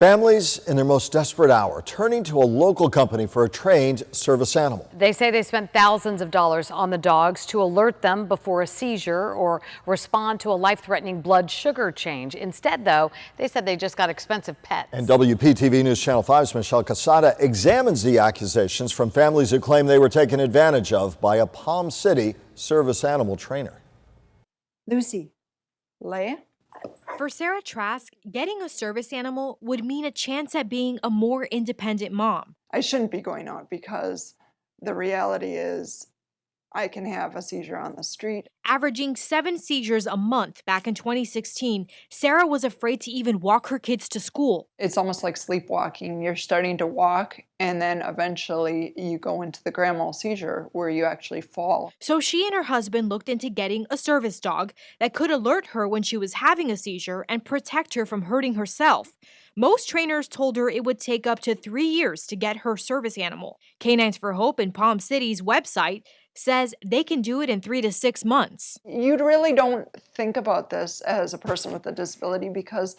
Families in their most desperate hour turning to a local company for a trained service animal. They say they spent thousands of dollars on the dogs to alert them before a seizure or respond to a life-threatening blood sugar change. Instead, though, they said they just got expensive pets. And WPTV News Channel 5's Michelle Casada examines the accusations from families who claim they were taken advantage of by a Palm City service animal trainer. Lucy, Leia. For Sarah Trask, getting a service animal would mean a chance at being a more independent mom. I shouldn't be going out because the reality is I can have a seizure on the street. Averaging 7 seizures a month back in 2016, Sarah was afraid to even walk her kids to school. It's almost like sleepwalking. You're starting to walk and then eventually you go into the grand mal seizure where you actually fall. So she and her husband looked into getting a service dog that could alert her when she was having a seizure and protect her from hurting herself. Most trainers told her it would take up to 3 years to get her service animal. Canines for Hope in Palm City's website says they can do it in 3 to 6 months. You really don't think about this as a person with a disability because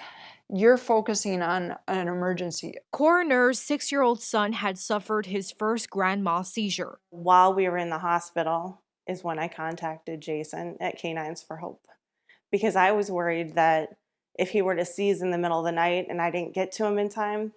you're focusing on an emergency. Coroner's 6-year-old son had suffered his first grand mal seizure. While we were in the hospital is when I contacted Jason at Canines for Hope because I was worried that if he were to seize in the middle of the night and I didn't get to him in time,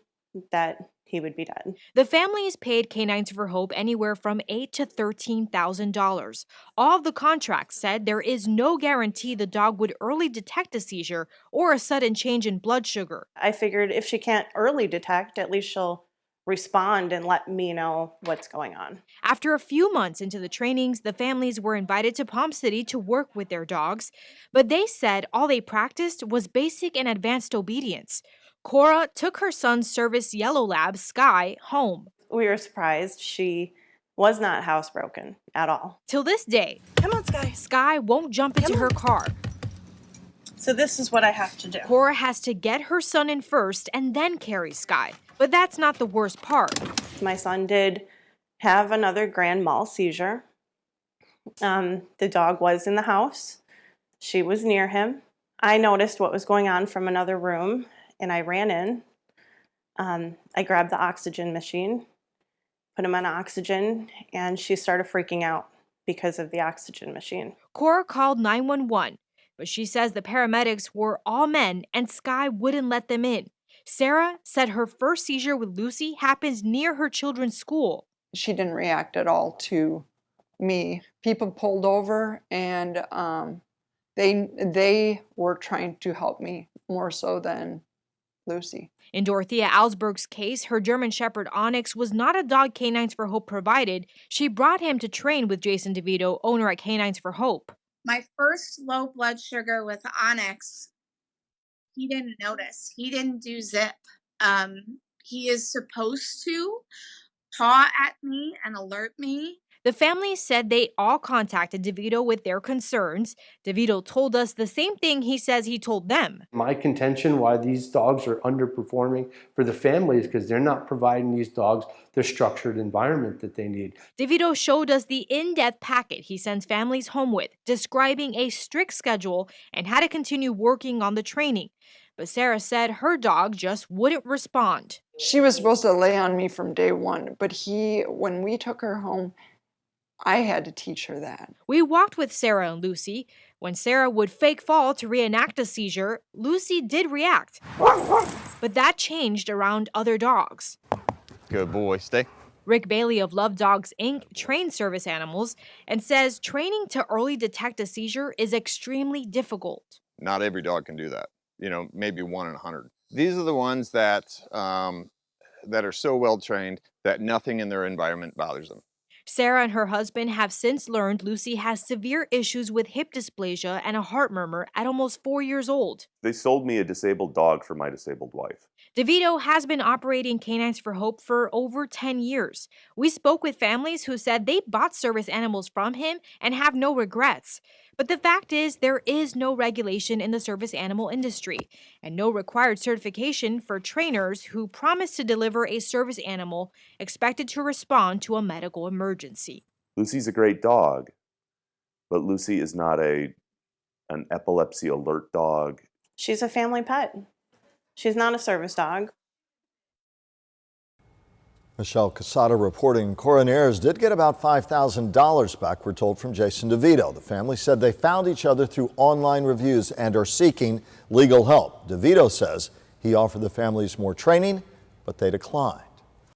that he would be dead. The families paid Canines for Hope anywhere from $8,000 to $13,000. All of the contracts said there is no guarantee the dog would early detect a seizure or a sudden change in blood sugar. I figured if she can't early detect, at least she'll respond and let me know what's going on. After a few months into the trainings, the families were invited to Palm City to work with their dogs, but they said all they practiced was basic and advanced obedience. Cora took her son's service yellow lab, Sky, home. We were surprised. She was not housebroken at all. Till this day, Come on, Sky. Sky won't jump into her car. So this is what I have to do. Cora has to get her son in first and then carry Sky. But that's not the worst part. My son did have another grand mal seizure. The dog was in the house. She was near him. I noticed what was going on from another room and I ran in. I grabbed the oxygen machine, put him on oxygen, and she started freaking out because of the oxygen machine. Cora called 911, but she says the paramedics were all men and Sky wouldn't let them in. Sarah said her first seizure with Lucy happened near her children's school. She didn't react at all to me. People pulled over and they were trying to help me more so than Lucy. In Dorothea Alsberg's case, her German Shepherd Onyx was not a dog Canines for Hope provided. She brought him to train with Jason DeVito, owner at Canines for Hope. My first low blood sugar with Onyx, he didn't notice. He didn't do zip. He is supposed to paw at me and alert me. The family said they all contacted DeVito with their concerns. DeVito told us the same thing he says he told them. My contention why these dogs are underperforming for the family is because they're not providing these dogs the structured environment that they need. DeVito showed us the in-depth packet he sends families home with, describing a strict schedule and how to continue working on the training. But Sarah said her dog just wouldn't respond. She was supposed to lay on me from day one, but when we took her home, I had to teach her that. We walked with Sarah and Lucy. When Sarah would fake fall to reenact a seizure, Lucy did react. But that changed around other dogs. Good boy, stay. Rick Bailey of Love Dogs, Inc. trains service animals and says training to early detect a seizure is extremely difficult. Not every dog can do that. Maybe 1 in 100. These are the ones that are so well trained that nothing in their environment bothers them. Sarah and her husband have since learned Lucy has severe issues with hip dysplasia and a heart murmur at almost 4 years old. They sold me a disabled dog for my disabled wife. DeVito has been operating Canines for Hope for over 10 years. We spoke with families who said they bought service animals from him and have no regrets. But the fact is, there is no regulation in the service animal industry and no required certification for trainers who promise to deliver a service animal expected to respond to a medical emergency. Lucy's a great dog, but Lucy is not an epilepsy alert dog. She's a family pet. She's not a service dog. Michelle Casada reporting coronaires did get about $5,000 back, we're told, from Jason DeVito. The family said they found each other through online reviews and are seeking legal help. DeVito says he offered the families more training, but they declined.